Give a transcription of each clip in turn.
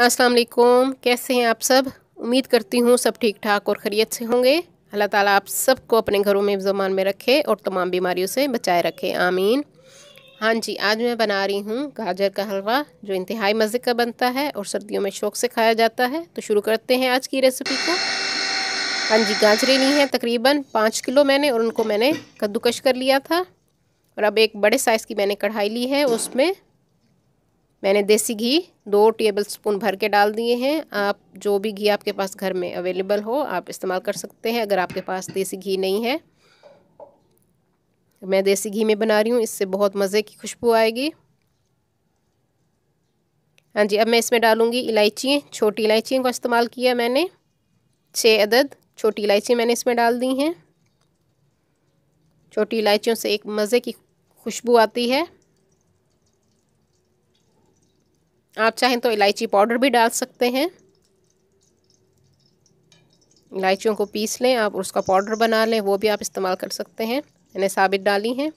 अस्सलाम वालेकुम, कैसे हैं आप सब। उम्मीद करती हूँ सब ठीक ठाक और खैरियत से होंगे। अल्लाह ताला आप सबको अपने घरों में ज़मान में रखे और तमाम बीमारियों से बचाए रखे, आमीन। हाँ जी, आज मैं बना रही हूँ गाजर का हलवा, जो इंतहाई मज़े का बनता है और सर्दियों में शौक़ से खाया जाता है। तो शुरू करते हैं आज की रेसिपी को। हाँ जी, गाजरें ली हैं तकरीबन 5 किलो मैंने, और उनको मैंने कद्दूकश कर लिया था। और अब एक बड़े साइज़ की मैंने कढ़ाई ली है, उसमें मैंने देसी घी 2 टेबलस्पून भर के डाल दिए हैं। आप जो भी घी आपके पास घर में अवेलेबल हो आप इस्तेमाल कर सकते हैं। अगर आपके पास देसी घी नहीं है, मैं देसी घी में बना रही हूँ, इससे बहुत मज़े की खुशबू आएगी। हाँ जी, अब मैं इसमें डालूँगी इलायची। छोटी इलायचियों का इस्तेमाल किया मैंने, 6 अदद छोटी इलायची मैंने इसमें डाल दी हैं। छोटी इलायचियों से एक मज़े की खुशबू आती है। आप चाहें तो इलायची पाउडर भी डाल सकते हैं। इलायचियों को पीस लें आप और उसका पाउडर बना लें, वो भी आप इस्तेमाल कर सकते हैं। मैंने साबित डाली हैं।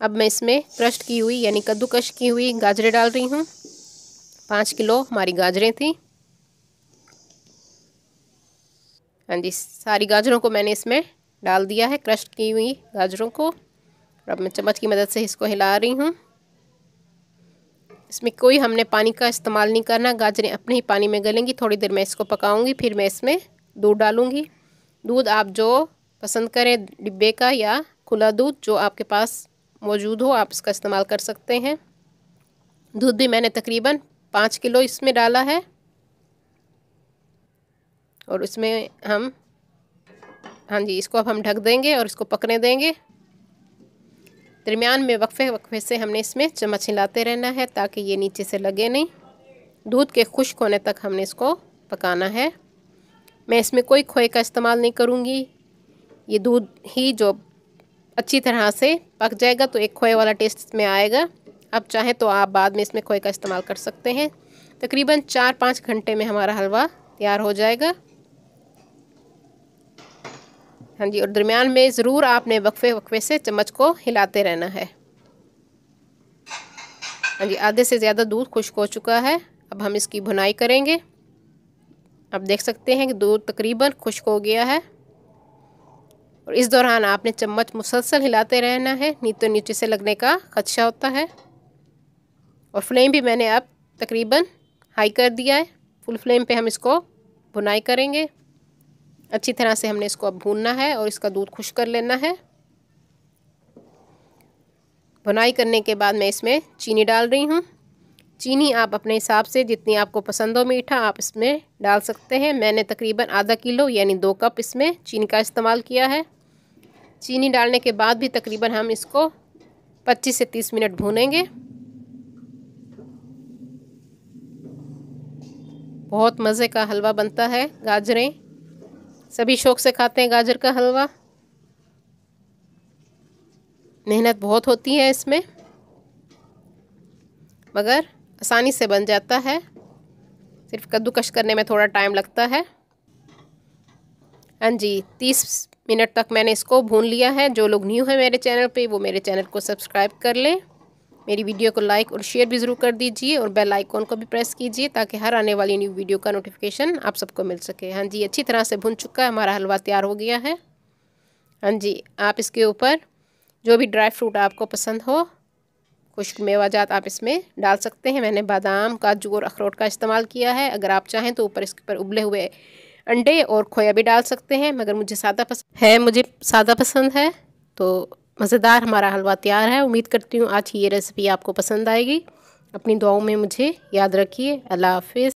अब मैं इसमें क्रश्ड की हुई यानी कद्दूकश की हुई गाजरें डाल रही हूँ। 5 किलो हमारी गाजरें थी। हाँ जी, सारी गाजरों को मैंने इसमें डाल दिया है, क्रश्ड की हुई गाजरों को। और अब मैं चम्मच की मदद से इसको हिला रही हूँ। इसमें कोई हमने पानी का इस्तेमाल नहीं करना, गाजरें अपने ही पानी में गलेंगी। थोड़ी देर मैं इसको पकाऊंगी, फिर मैं इसमें दूध डालूंगी। दूध आप जो पसंद करें, डिब्बे का या खुला दूध जो आपके पास मौजूद हो आप इसका इस्तेमाल कर सकते हैं। दूध भी मैंने तकरीबन 5 किलो इसमें डाला है। और इसमें हम हाँ जी, इसको अब हम ढक देंगे और इसको पकने देंगे। दरमियान में वक्फे से हमने इसमें चम्मच हिलाते रहना है ताकि ये नीचे से लगे नहीं। दूध के खुश्क होने तक हमने इसको पकाना है। मैं इसमें कोई खोए का इस्तेमाल नहीं करूँगी। ये दूध ही जो अच्छी तरह से पक जाएगा तो एक खोए वाला टेस्ट इसमें आएगा। अब चाहें तो आप बाद में इसमें खोए का इस्तेमाल कर सकते हैं। तकरीबन 4-5 घंटे में हमारा हलवा तैयार हो जाएगा। हाँ जी, और दरमियान में ज़रूर आपने वक्फे से चम्मच को हिलाते रहना है। हाँ जी, आधे से ज़्यादा दूध खुश्क हो चुका है। अब हम इसकी भुनाई करेंगे। आप देख सकते हैं कि दूध तकरीबन खुश्क हो गया है। और इस दौरान आपने चम्मच मुसलसल हिलाते रहना है, नहीं तो नीचे से लगने का खदशा होता है। और फ्लेम भी मैंने अब तकरीबन हाई कर दिया है। फुल फ्लेम पे हम इसको भुनाई करेंगे। अच्छी तरह से हमने इसको अब भूनना है और इसका दूध खुश्क कर लेना है। भुनाई करने के बाद मैं इसमें चीनी डाल रही हूँ। चीनी आप अपने हिसाब से जितनी आपको पसंद हो मीठा आप इसमें डाल सकते हैं। मैंने तकरीबन आधा किलो यानी 2 कप इसमें चीनी का इस्तेमाल किया है। चीनी डालने के बाद भी तकरीबन हम इसको 25 से 30 मिनट भूनेंगे। बहुत मज़े का हलवा बनता है। गाजरें सभी शौक़ से खाते हैं गाजर का हलवा। मेहनत बहुत होती है इसमें, मगर आसानी से बन जाता है। सिर्फ कद्दूकश करने में थोड़ा टाइम लगता है। हाँ जी, 30 मिनट तक मैंने इसको भून लिया है। जो लोग न्यू हैं मेरे चैनल पे वो मेरे चैनल को सब्सक्राइब कर लें। मेरी वीडियो को लाइक और शेयर भी ज़रूर कर दीजिए और बेल आइकॉन को भी प्रेस कीजिए ताकि हर आने वाली न्यू वीडियो का नोटिफिकेशन आप सबको मिल सके। हाँ जी, अच्छी तरह से भुन चुका है, हमारा हलवा तैयार हो गया है। हाँ जी, आप इसके ऊपर जो भी ड्राई फ्रूट आपको पसंद हो, खुश्क मेवाजात आप इसमें डाल सकते हैं। मैंने बादाम, काजू और अखरोट का इस्तेमाल किया है। अगर आप चाहें तो ऊपर इसके ऊपर उबले हुए अंडे और खोया भी डाल सकते हैं, मगर मुझे सादा पसंद है। तो मज़ेदार हमारा हलवा तैयार है। उम्मीद करती हूँ आज की ये रेसिपी आपको पसंद आएगी। अपनी दुआओं में मुझे याद रखिए। अल्लाह हाफ़िज़।